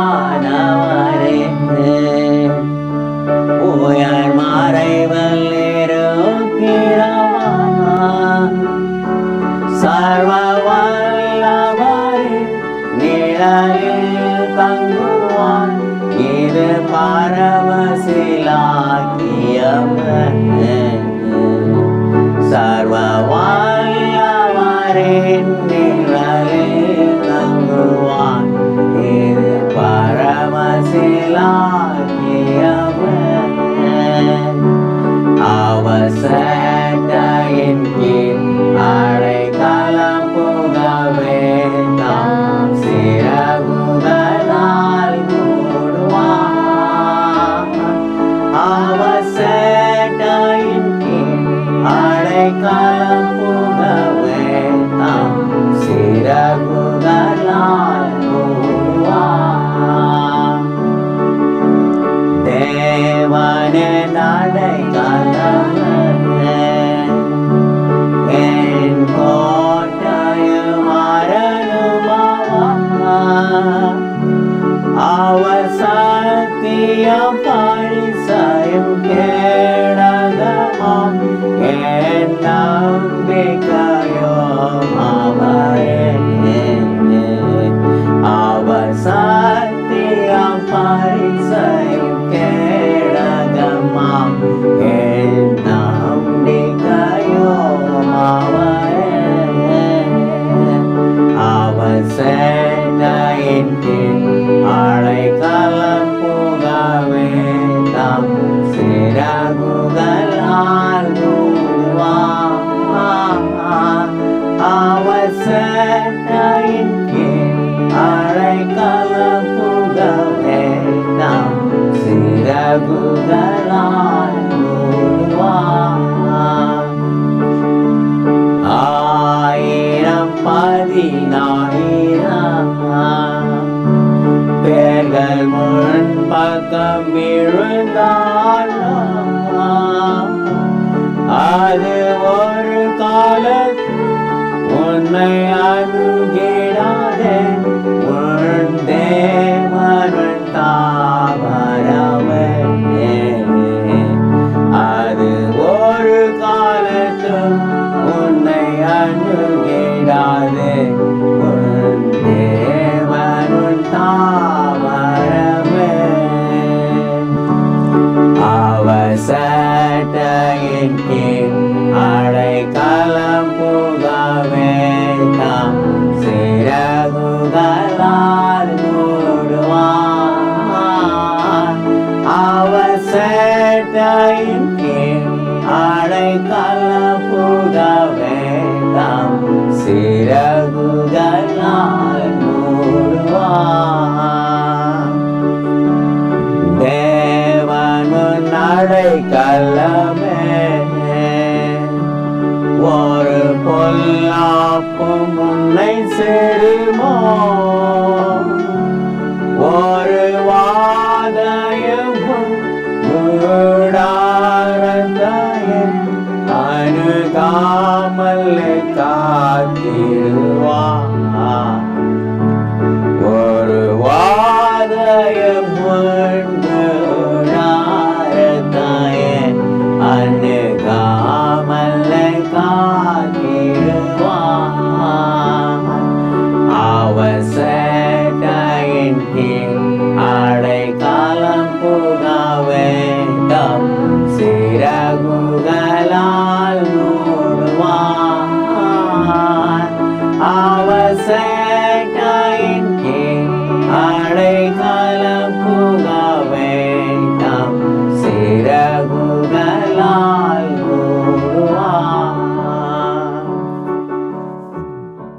உன்னதமானவரே உயர் மறைவில் இருக்கிறவர் சர்வ வல்லவரே நிழலில் தங்குவார் இது பரமசிலாக்கியவர் சர்வ வல்லவரே நிழலில் தங்குவார் இது பரமசிலாக்கியவர் அவசட்டையின் கீழ் அடைக்கலம் புகவே தாம் சிறகுகளால் மூடுவார் அவசட்டையின் கீழ் அடைக்கலம் புகவே தாம் சிறகுகளால் மூடுவார் தேவனின் அடைக்கலம் என் கோட்டையும் அரணுமாவார் அவர் சத்தியம் பரிசயம் கேடகமாம் என் நம்பிக்கையும் அவரே அவர் சத்தியம் பரிசயம் கேடகமாம் என் நம்பிக்கையும் அவரே அவர் சேட்டையின் கீழ் அடைக்கலம் புகவே தாம் சிறகுகளால் மூடுவார் அவர் சேட்டையின் கீழ் அடைக்கலம் புகவே தாம் சிறகுகளால் மூடுவார் ஆயிரம் பதினாயிரம் பேர்கள் முன் பக்கம் விழுந்தாலும் அது ஒரு காலத்தில் உன்னை அணுகிடாதே உன் தேவன் தாவரவே அது ஒரு காலத்தில் உன்னை அணுகிடாதே உன் தேவன் தாவரவே அவசட்டையின் கீழ் அடைக்கலம் புகவே தாம் சிறகுகளால் மூடுவார் அவசட்டையின் கீழ் அடைக்கலம் புகவே தாம் சிறகுகளால் மூடுவார் தேவன் அடைக்கலமே ஒரு பொல்லாப்பும் உன்னை சேருமோ ஒரு வாதையும் கூடாரத்தையும் அணுகாமல் காத்திடுவார்